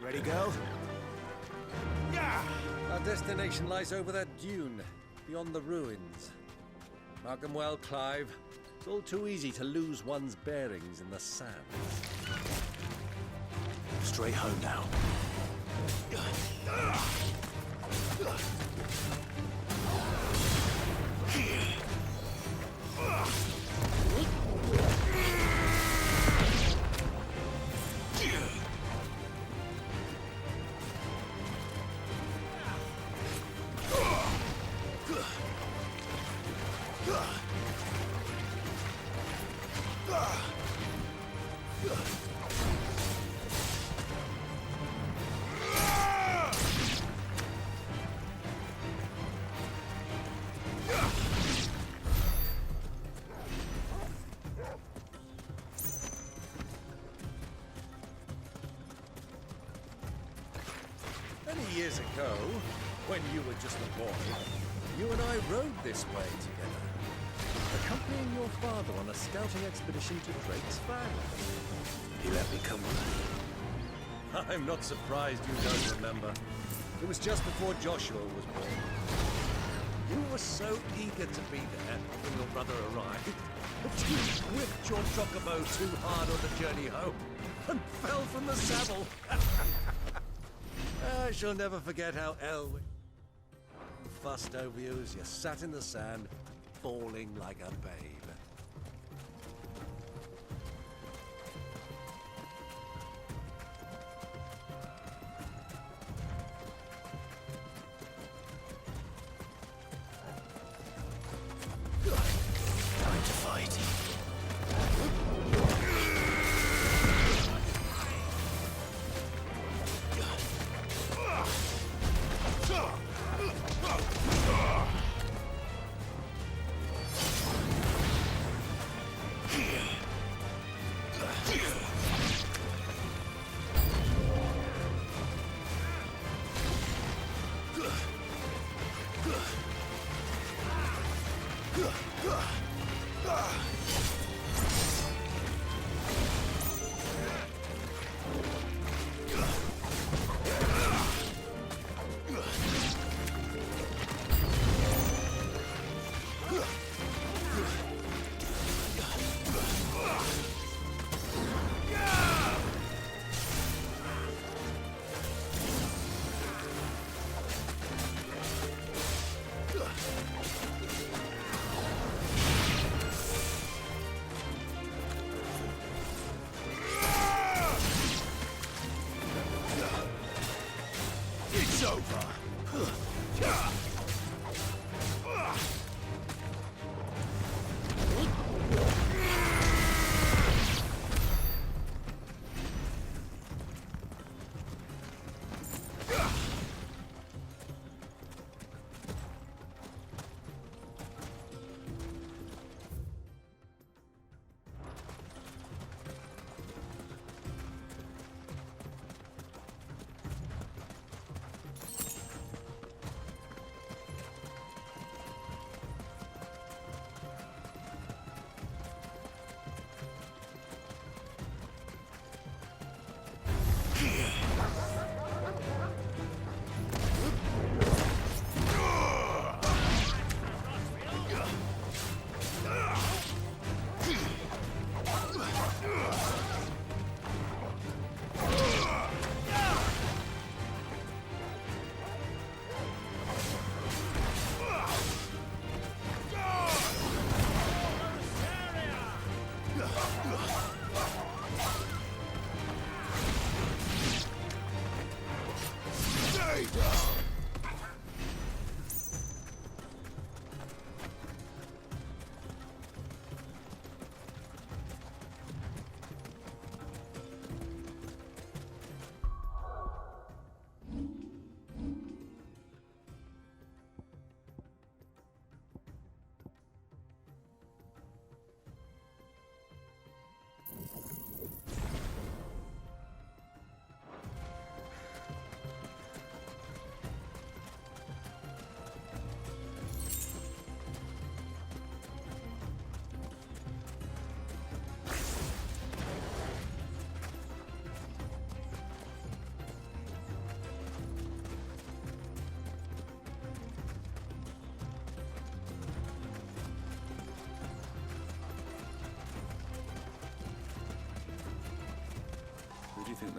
Ready, girl? Yeah! Our destination lies over that dune, beyond the ruins. Mark them well, Clive. It's all too easy to lose one's bearings in the sand. Straight home now. Many years ago, when you were just a boy, you and I rode this way together, accompanying your father on a scouting expedition to Drake's Valley. He let me come with him. I'm not surprised you don't remember. It was just before Joshua was born. You were so eager to be there when your brother arrived that you whipped your chocobo too hard on the journey home and fell from the saddle. I shall never forget how Elwyn fussed over you as you sat in the sand, falling like a babe. Time to fight. It's over.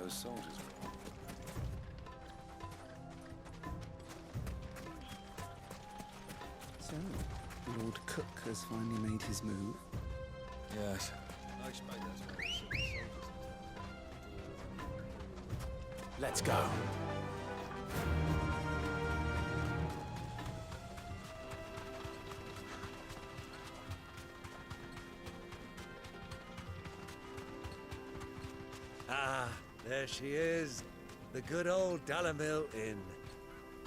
those soldiers were. So, Lord Cook has finally made his move. Yes. I expect that's why they sent the soldiers. Let's go. Ah, there she is. The good old Dhalmekian Inn.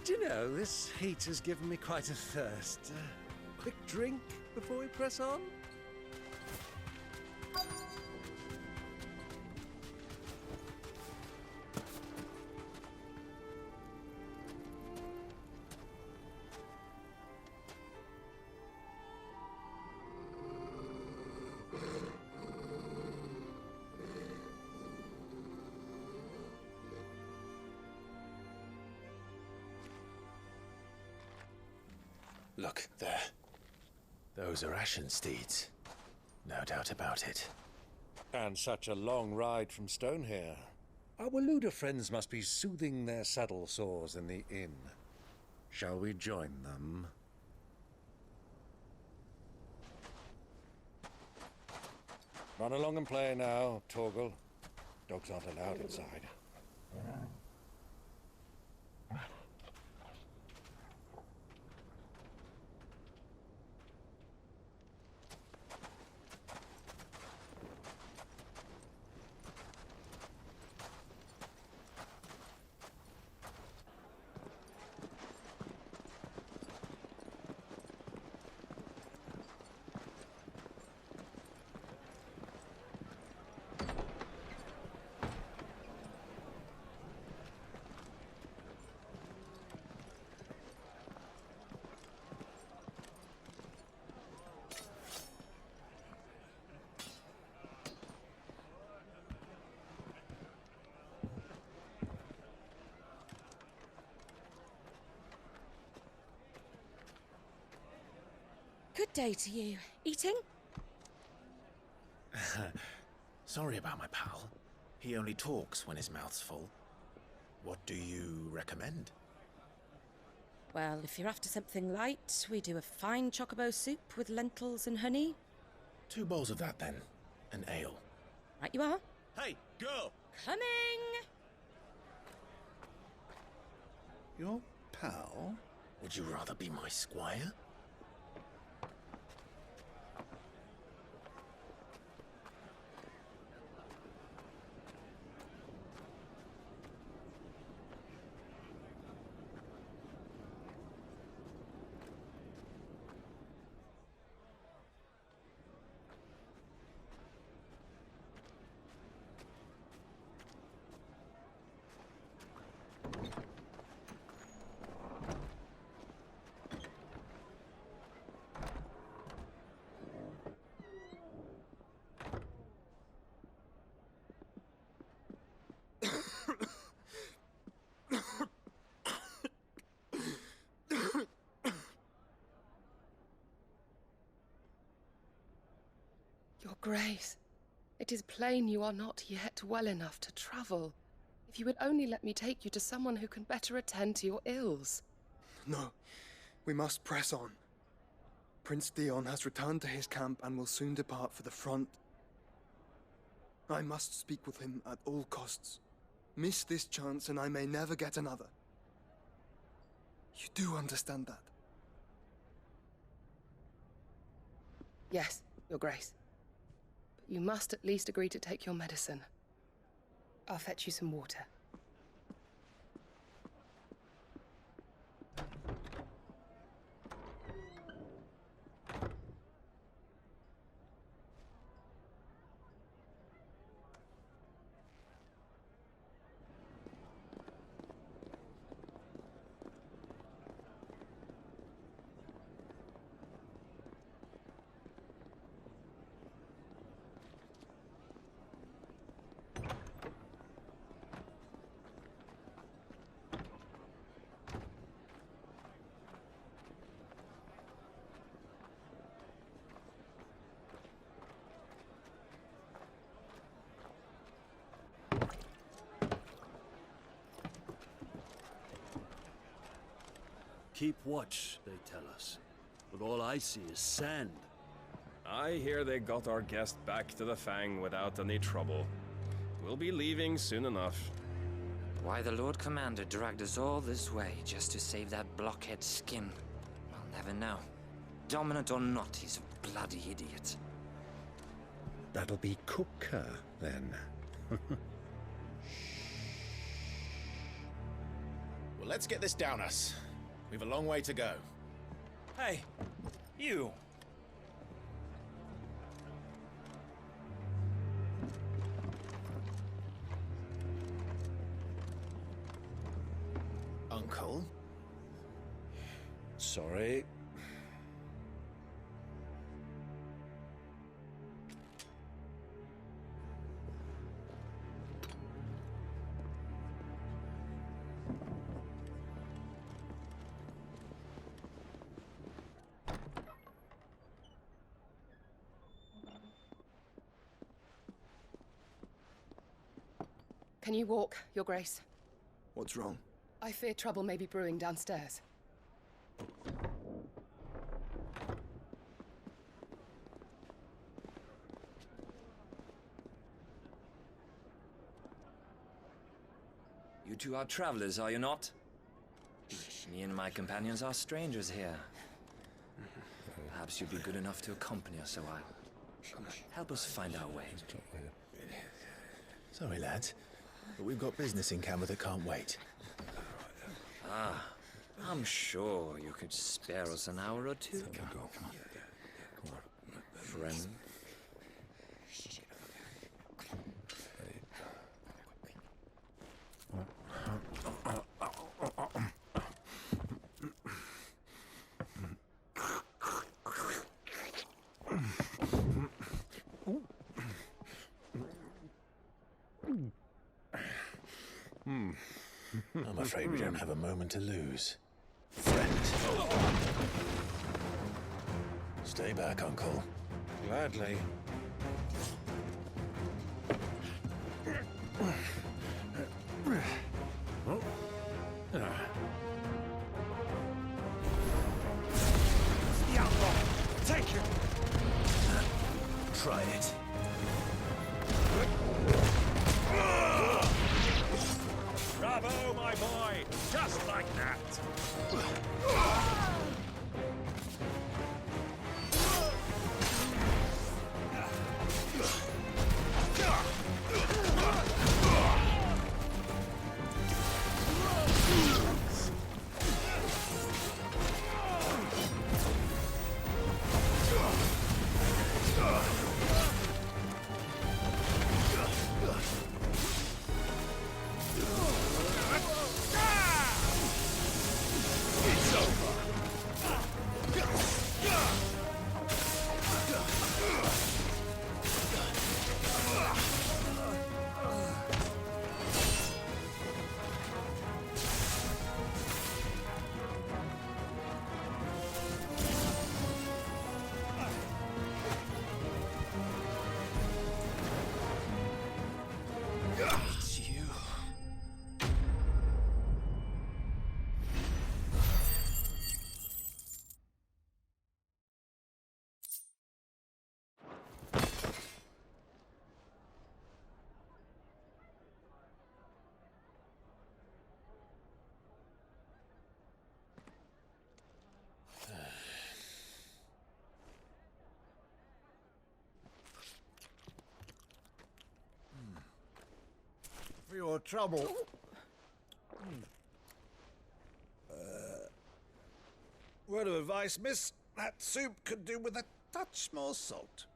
Do you know, this heat has given me quite a thirst. Quick drink before we press on? Look, there. Those are ashen steeds. No doubt about it. And such a long ride from Stone here. Our Waluda friends must be soothing their saddle sores in the inn. Shall we join them? Run along and play now, Torgal. Dogs aren't allowed inside. Good day to you. Eating? Sorry about my pal. He only talks when his mouth's full. What do you recommend? Well, if you're after something light, we do a fine chocobo soup with lentils and honey. 2 bowls of that then. An ale. Right you are. Hey, girl! Coming! Your pal? Would you rather be my squire? Your Grace, it is plain you are not yet well enough to travel. If you would only let me take you to someone who can better attend to your ills. No, we must press on. Prince Theon has returned to his camp and will soon depart for the front. I must speak with him at all costs. Miss this chance and I may never get another. You do understand that? Yes, Your Grace. But you must at least agree to take your medicine. I'll fetch you some water. keep watch, they tell us. But all I see is sand. I hear they got our guest back to the Fang without any trouble. We'll be leaving soon enough. Why the Lord Commander dragged us all this way just to save that blockhead skin, I'll never know. Dominant or not, he's a bloody idiot. That'll be Cooker, then. Well, let's get this down us. We've a long way to go. Hey, you! Uncle? Sorry. Can you walk, Your Grace? What's wrong? I fear trouble may be brewing downstairs. You two are travelers, are you not? Me and my companions are strangers here. Perhaps you'd be good enough to accompany us a while. Help us find our way. Sorry, lads, but we've got business in camera that can't wait. Ah, I'm sure you could spare us an hour or two. Friend. I'm afraid we don't have a moment to lose. Friend. Stay back, Uncle. Gladly. Take it! Try it. Bravo, my boy! Just like that! For your trouble. Word of advice, miss. That soup could do with a touch more salt.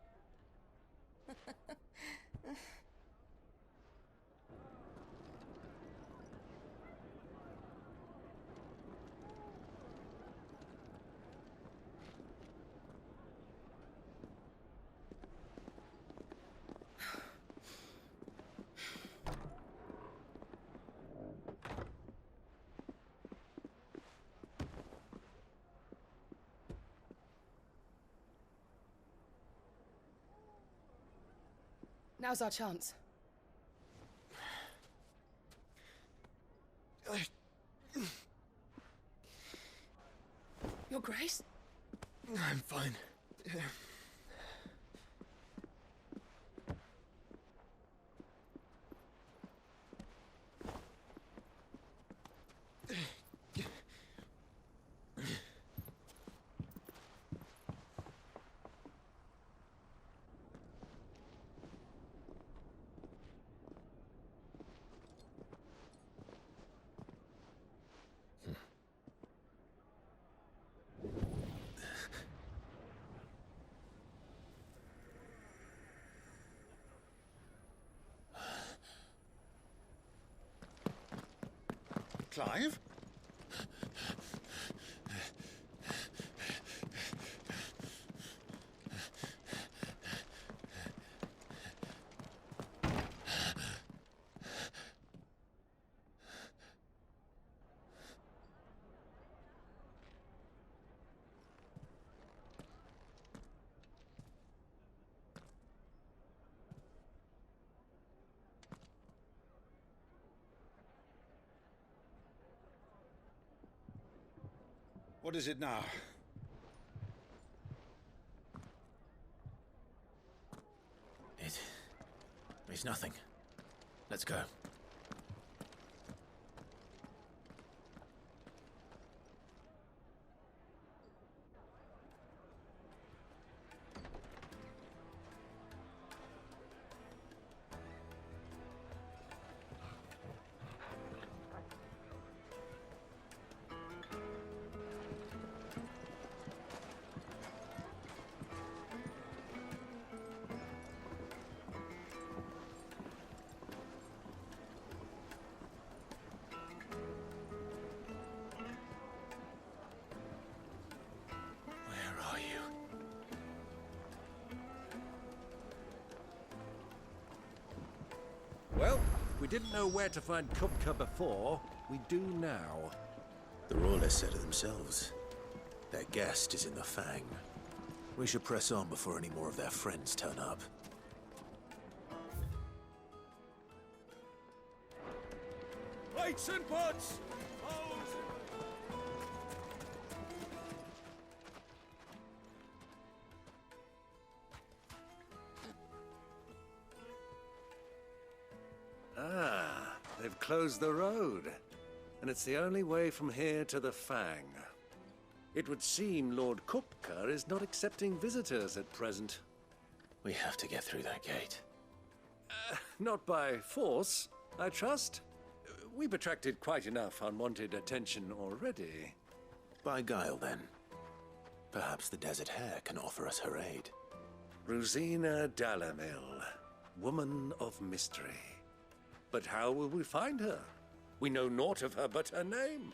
Now's our chance. Your Grace? I'm fine. Clive? What is it now? It's nothing. Let's go. Well, we didn't know where to find Kupka before. We do now. The Royalists said it themselves. Their guest is in the Fang. We should press on before any more of their friends turn up. Lights and pots! Ah, they've closed the road. And it's the only way from here to the Fang. It would seem Lord Kupka is not accepting visitors at present. We have to get through that gate. Not by force, I trust. We've attracted quite enough unwanted attention already. By guile, then. Perhaps the Desert Hare can offer us her aid. Rosina Dalamil, woman of mystery. But how will we find her? We know naught of her but her name.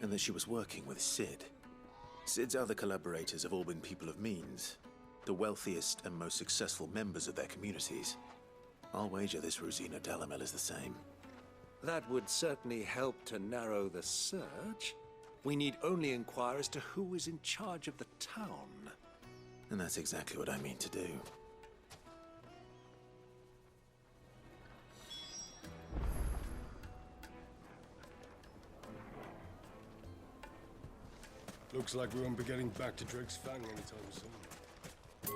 And that she was working with Cid. Cid's other collaborators have all been people of means, the wealthiest and most successful members of their communities. I'll wager this Rosina Dalamil is the same. That would certainly help to narrow the search. We need only inquire as to who is in charge of the town. And that's exactly what I mean to do. Looks like we won't be getting back to Drake's Fang anytime soon.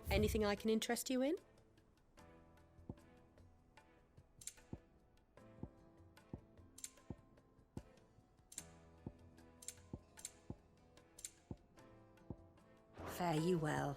Anything I can interest you in? Fare you well.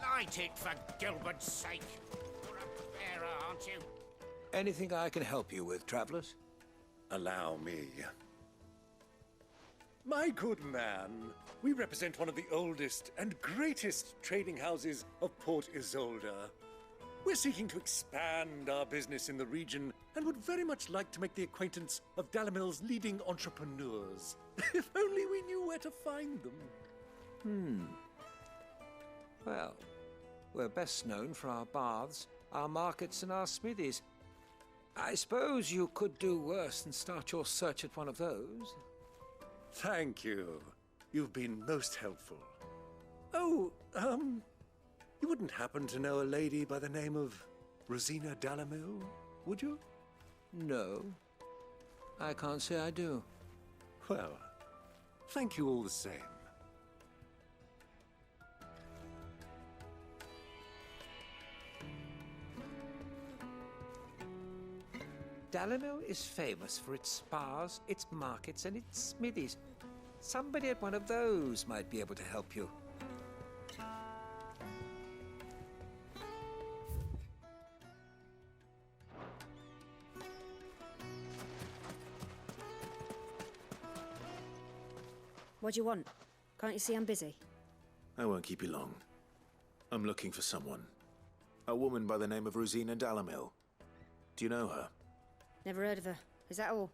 Light it, for Gilbert's sake. You're a preparer, aren't you? Anything I can help you with, travelers? Allow me. My good man, we represent one of the oldest and greatest trading houses of Port Isolde. We're seeking to expand our business in the region and would very much like to make the acquaintance of Dalamil's leading entrepreneurs. If only we knew where to find them. Well, we're best known for our baths, our markets, and our smithies. I suppose you could do worse than start your search at one of those. Thank you. You've been most helpful. Oh, you wouldn't happen to know a lady by the name of Rosina Dhalmekian, would you? No, I can't say I do. Well, thank you all the same. Dhalmekian is famous for its spas, its markets, and its smithies. Somebody at one of those might be able to help you. What do you want? Can't you see I'm busy? I won't keep you long. I'm looking for someone. A woman by the name of Rosina Dhalmekian. Do you know her? Never heard of her. Is that all?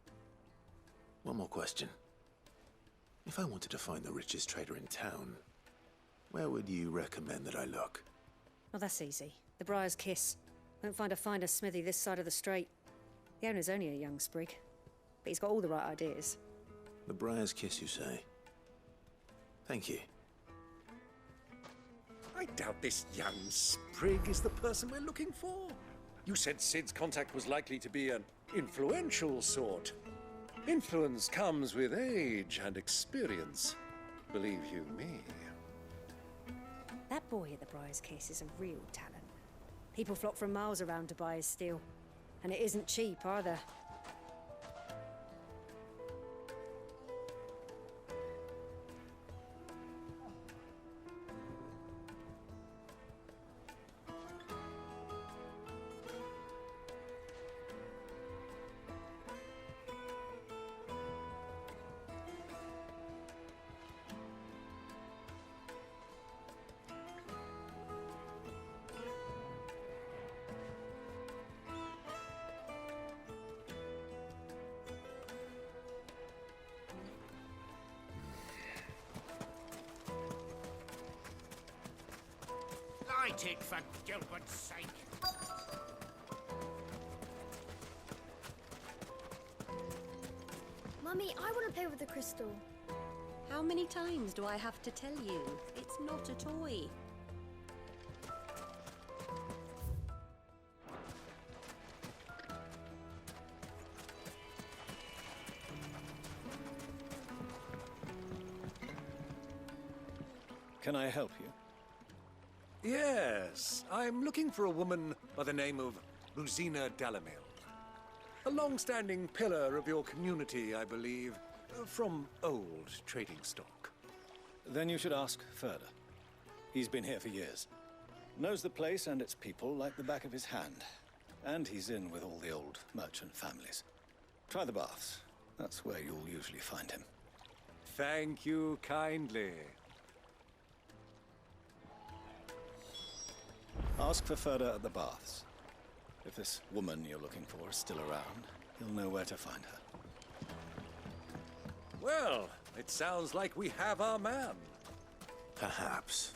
One more question. If I wanted to find the richest trader in town, where would you recommend that I look? Oh, that's easy. The Briar's Kiss. Won't find a finer smithy this side of the strait. The owner's only a young sprig, but he's got all the right ideas. The Briar's Kiss, you say? Thank you. I doubt this young sprig is the person we're looking for. You said Sid's contact was likely to be an influential sort. Influence comes with age and experience. Believe you me. That boy at the Briar's Kiss is a real talent. People flock from miles around to buy his steel. And it isn't cheap either. Light it, for Gilbert's sake. Mummy, I want to play with the crystal. How many times do I have to tell you? It's not a toy. Can I help you? Yes, I'm looking for a woman by the name of Rosina Dhalmekian. A long-standing pillar of your community, I believe, from old trading stock. Then you should ask Ferda. He's been here for years. Knows the place and its people like the back of his hand. And he's in with all the old merchant families. Try the baths. That's where you'll usually find him. Thank you kindly. Ask for Ferda at the baths. If this woman you're looking for is still around, you'll know where to find her. Well, it sounds like we have our man. Perhaps.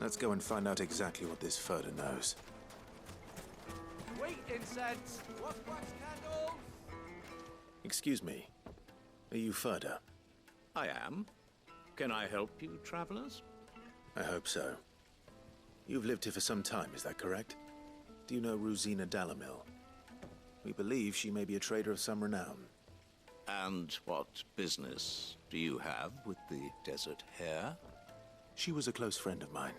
Let's go and find out exactly what this Ferda knows. Wheat incense! Wax candles! Excuse me. Are you Ferda? I am. Can I help you, travelers? I hope so. You've lived here for some time, is that correct? Do you know Rosina Dhalmekian? We believe she may be a trader of some renown. And what business do you have with the desert hare? She was a close friend of mine.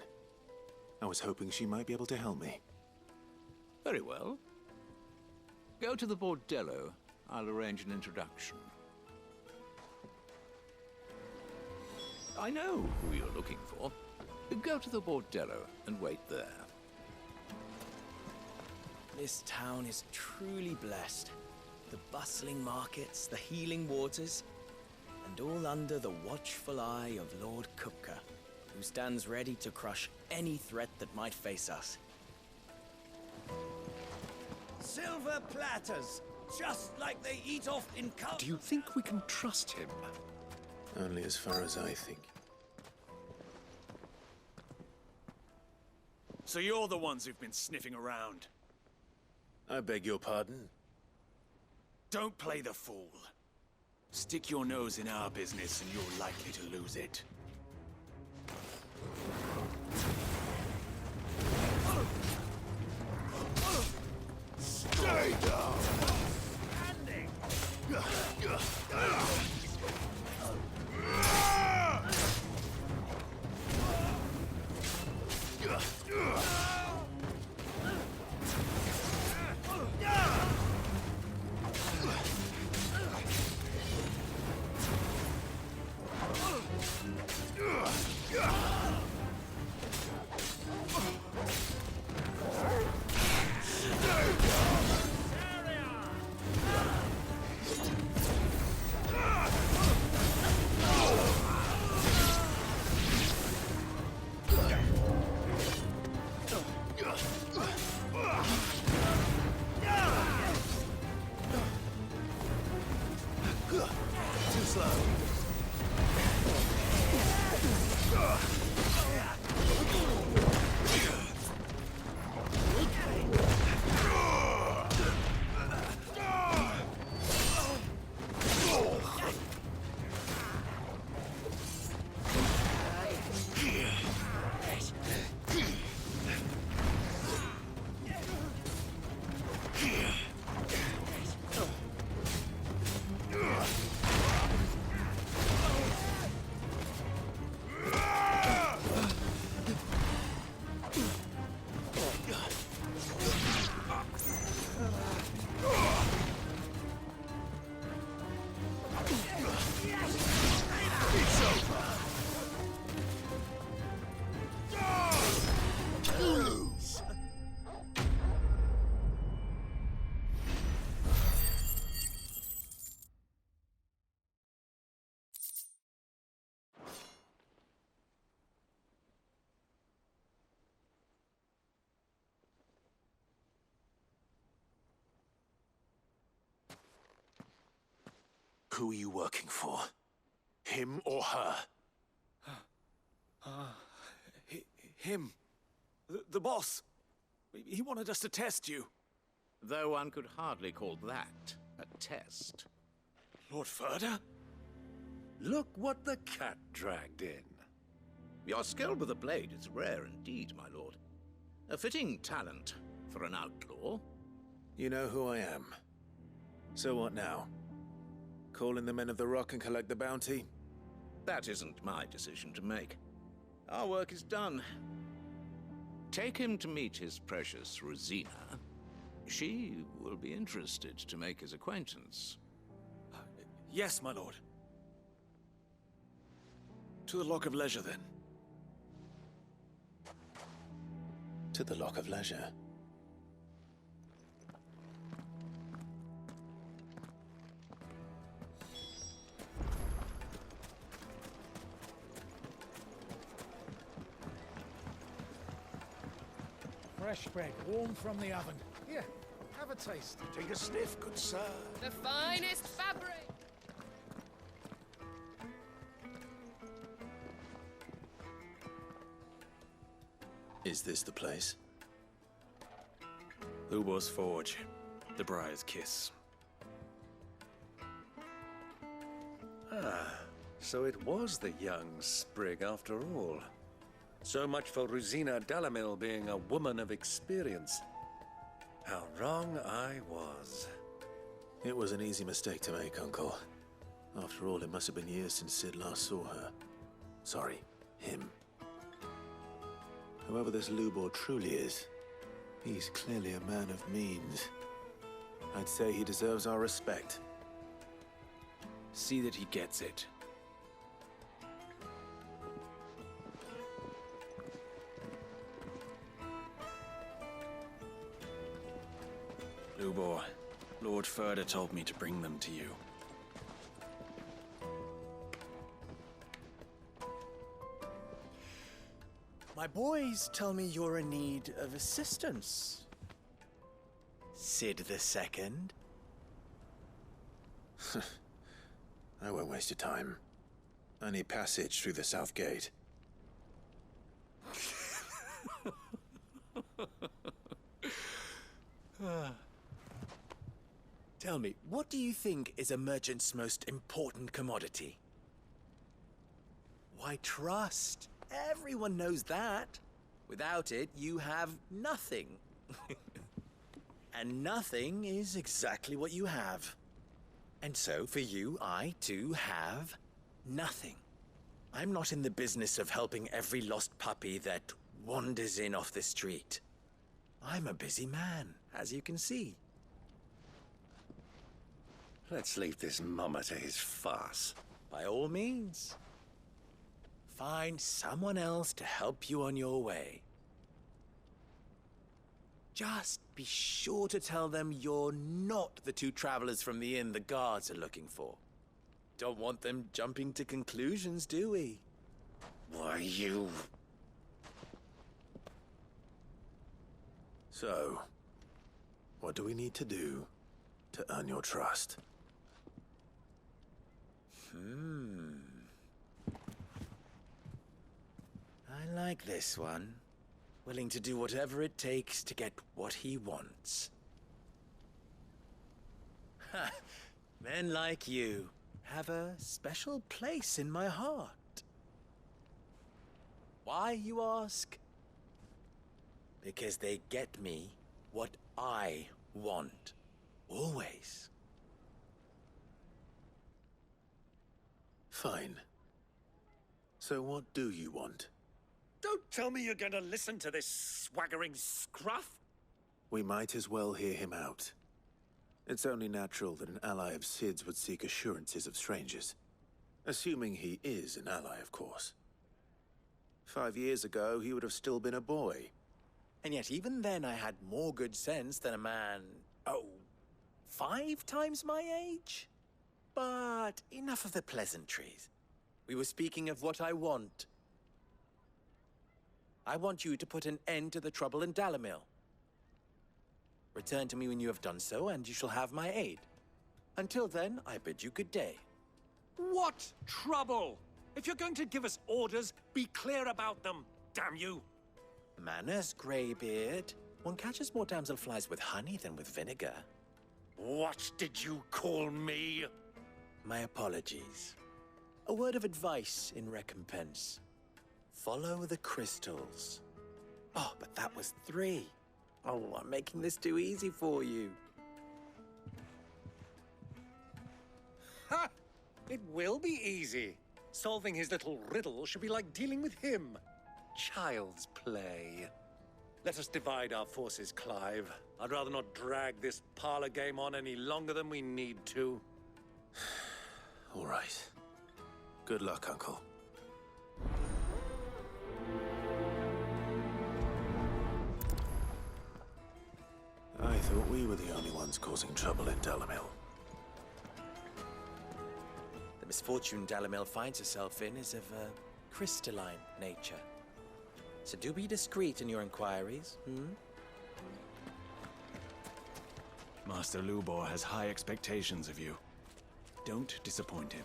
I was hoping she might be able to help me. Very well. Go to the bordello. I'll arrange an introduction. I know who you're looking for. Go to the bordello and wait there. This town is truly blessed. The bustling markets, the healing waters, and all under the watchful eye of Lord Kupka, who stands ready to crush any threat that might face us. Silver platters, just like they eat off in cups. Do you think we can trust him? Only as far as I think. So you're the ones who've been sniffing around. I beg your pardon? Don't play the fool. Stick your nose in our business and you're likely to lose it. Stay down! Standing! Too slow. Who are you working for? Him or her? Him. The boss. He wanted us to test you. Though one could hardly call that a test. Lord Ferda? Look what the cat dragged in. Your skill with the blade is rare indeed, my lord. A fitting talent for an outlaw. You know who I am. So what now? Call in the Men of the Rock and collect the bounty? That isn't my decision to make. Our work is done. Take him to meet his precious Rosina. She will be interested to make his acquaintance. Yes, my lord. To the Lock of Leisure, then. To the Lock of Leisure. Fresh bread, warm from the oven. Here, have a taste. Take a sniff, good sir. The finest fabric! Is this the place? Lubor's Forge. The Briar's Kiss. Ah, so it was the young sprig after all. So much for Rosina Dalamil being a woman of experience. How wrong I was. It was an easy mistake to make, Uncle. After all, it must have been years since Sid last saw her. Sorry, him. Whoever this Lubor truly is, he's clearly a man of means. I'd say he deserves our respect. See that he gets it. Lubor, Lord Ferda told me to bring them to you. My boys tell me you're in need of assistance. Sid the Second? I won't waste your time. I need passage through the south gate. Tell me, what do you think is a merchant's most important commodity? Why, trust. Everyone knows that. Without it, you have nothing. And nothing is exactly what you have. And so, for you, I, too, have nothing. I'm not in the business of helping every lost puppy that wanders in off the street. I'm a busy man, as you can see. Let's leave this mummer to his farce. By all means. Find someone else to help you on your way. Just be sure to tell them you're not the two travelers from the inn the guards are looking for. Don't want them jumping to conclusions, do we? Why, you... So, what do we need to do to earn your trust? I like this one. Willing to do whatever it takes to get what he wants. Ha! Men like you have a special place in my heart. Why, you ask? Because they get me what I want. Always. Fine. So what do you want? Don't tell me you're going to listen to this swaggering scruff! We might as well hear him out. It's only natural that an ally of Sid's would seek assurances of strangers. Assuming he is an ally, of course. 5 years ago, he would have still been a boy. And yet even then I had more good sense than a man, 5 times my age? But enough of the pleasantries. We were speaking of what I want. I want you to put an end to the trouble in Dhalmekian. Return to me when you have done so, and you shall have my aid. Until then, I bid you good day. What trouble? If you're going to give us orders, be clear about them, damn you! Manners, Greybeard. One catches more damselflies with honey than with vinegar. What did you call me? My apologies. A word of advice in recompense. Follow the crystals. Oh, but that was 3. Oh, I'm making this too easy for you. Ha! It will be easy. Solving his little riddle should be like dealing with him. Child's play. Let us divide our forces, Clive. I'd rather not drag this parlor game on any longer than we need to. All right. Good luck, Uncle. I thought we were the only ones causing trouble in Dhalmekian. The misfortune Dhalmekian finds herself in is of a crystalline nature. So do be discreet in your inquiries, Master Lubor has high expectations of you. Don't disappoint him.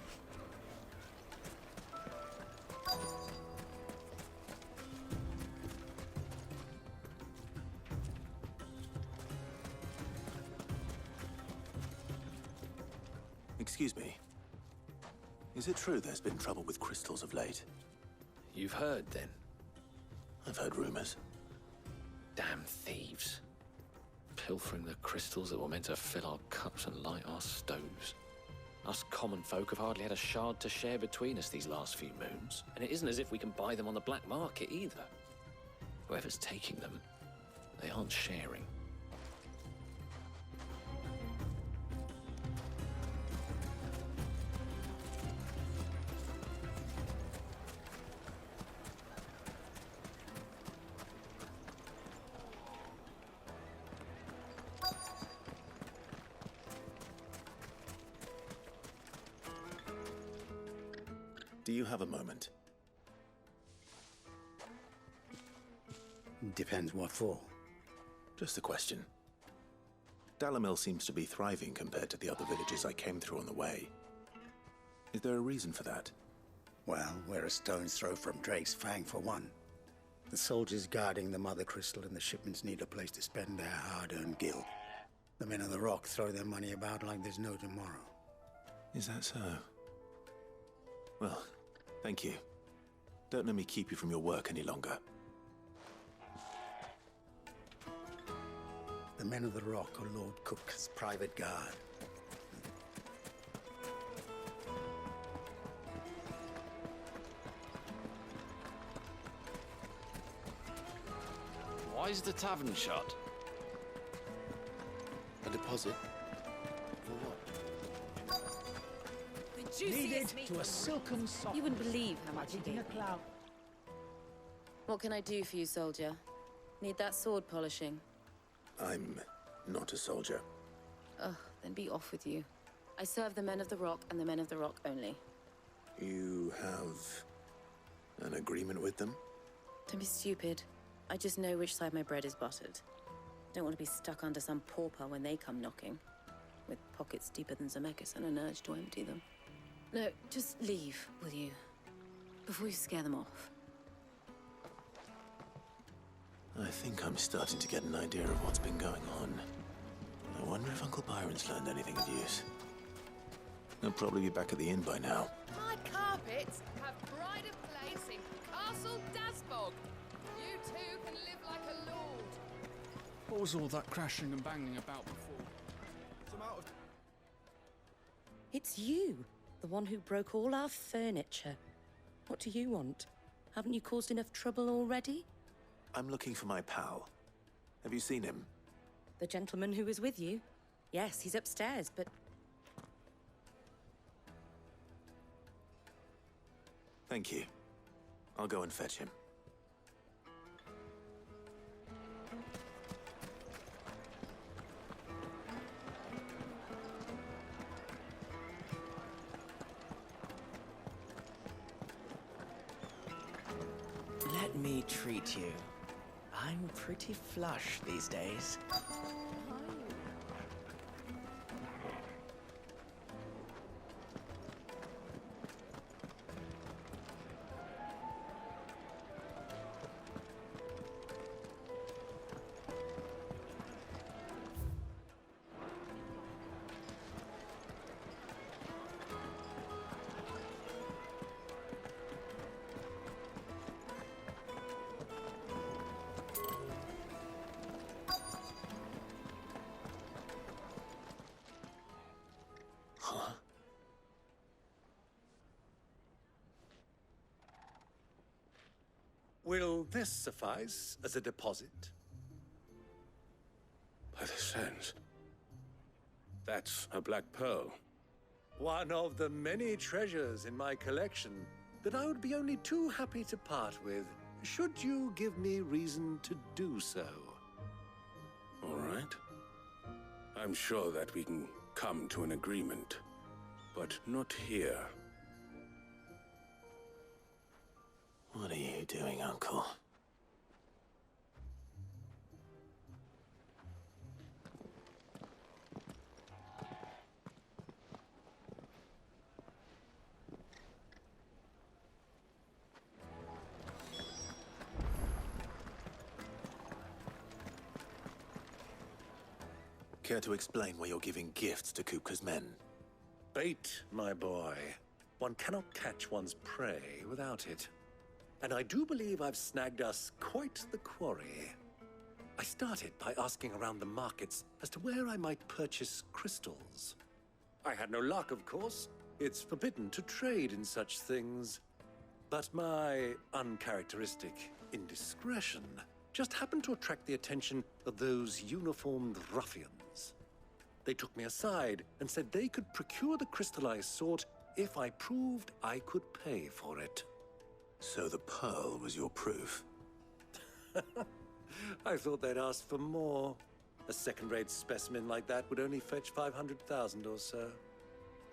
Excuse me. Is it true there's been trouble with crystals of late? You've heard, then? I've heard rumors. Damn thieves. Pilfering the crystals that were meant to fill our cups and light our stoves. Us common folk have hardly had a shard to share between us these last few moons, and it isn't as if we can buy them on the black market either. Whoever's taking them, they aren't sharing. Do you have a moment? Depends what for. Just a question. Dhalmekian seems to be thriving compared to the other villages I came through on the way. Is there a reason for that? Well, we're a stone's throw from Drake's Fang for one. The soldiers guarding the Mother Crystal and the shipments need a place to spend their hard-earned gil. The men of the Rock throw their money about like there's no tomorrow. Is that so? Well, thank you. Don't let me keep you from your work any longer. The men of the Rock are Lord Cook's private guard. Why is the tavern shut? A deposit? For what? The Needed juiciest meat. to a silken soft. You wouldn't believe how much you in a do. cloud. What can I do for you, soldier? Need that sword polishing? I'm not a soldier. Ugh, then be off with you. I serve the men of the Rock and the men of the Rock only. You have an agreement with them? Don't be stupid. I just know which side my bread is buttered. Don't want to be stuck under some pauper when they come knocking, with pockets deeper than Zemeckis and an urge to empty them. No, just leave, will you? Before you scare them off. I think I'm starting to get an idea of what's been going on. I wonder if Uncle Byron's learned anything of use. He'll probably be back at the inn by now. My carpets have pride of place in Castle Dasbog. You two can live like a lord. What was all that crashing and banging about before? Some out of... It's you, the one who broke all our furniture. What do you want? Haven't you caused enough trouble already? I'm looking for my pal. Have you seen him? The gentleman who was with you? Yes, he's upstairs, but... Thank you. I'll go and fetch him. Let me treat you. I'm pretty flush these days. Will this suffice as a deposit? By the sands. That's a black pearl. One of the many treasures in my collection that I would be only too happy to part with, should you give me reason to do so. All right. I'm sure that we can come to an agreement, but not here. What are you doing, Uncle? Care to explain why you're giving gifts to Kupka's men? Bait, my boy. One cannot catch one's prey without it. And I do believe I've snagged us quite the quarry. I started by asking around the markets as to where I might purchase crystals. I had no luck, of course. It's forbidden to trade in such things. But my uncharacteristic indiscretion just happened to attract the attention of those uniformed ruffians. They took me aside and said they could procure the crystal I sought if I proved I could pay for it. So the pearl was your proof? I thought they'd ask for more. A second-rate specimen like that would only fetch 500,000 or so.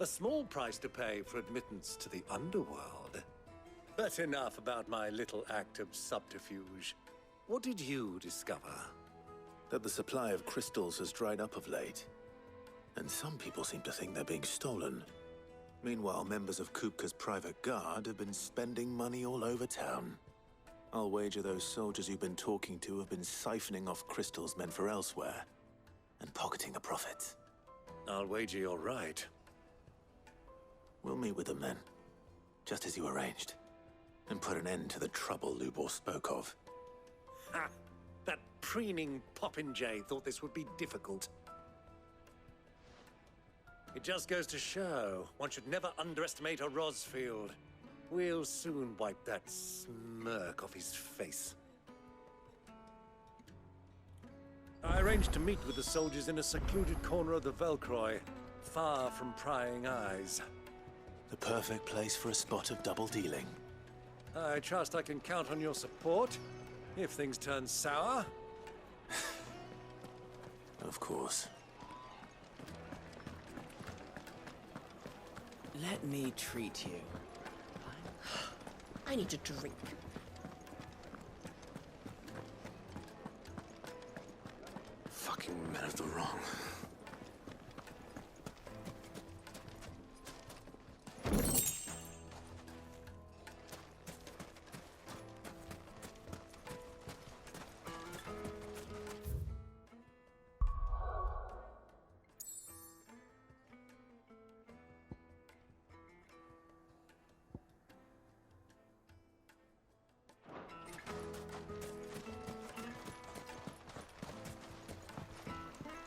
A small price to pay for admittance to the underworld. But enough about my little act of subterfuge. What did you discover? That the supply of crystals has dried up of late. And some people seem to think they're being stolen. Meanwhile, members of Kupka's private guard have been spending money all over town. I'll wager those soldiers you've been talking to have been siphoning off crystals meant for elsewhere, and pocketing the profits. I'll wager you're right. We'll meet with them then, just as you arranged, and put an end to the trouble Lubor spoke of. Ha! That preening popinjay thought this would be difficult. It just goes to show, one should never underestimate a Rosfield. We'll soon wipe that smirk off his face. I arranged to meet with the soldiers in a secluded corner of the Velcroy, far from prying eyes. The perfect place for a spot of double dealing. I trust I can count on your support, if things turn sour. Of course. Let me treat you. I need a drink. Fucking men of the wrong.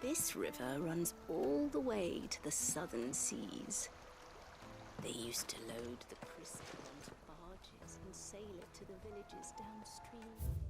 This river runs all the way to the southern seas. They used to load the crystal onto barges and sail it to the villages downstream.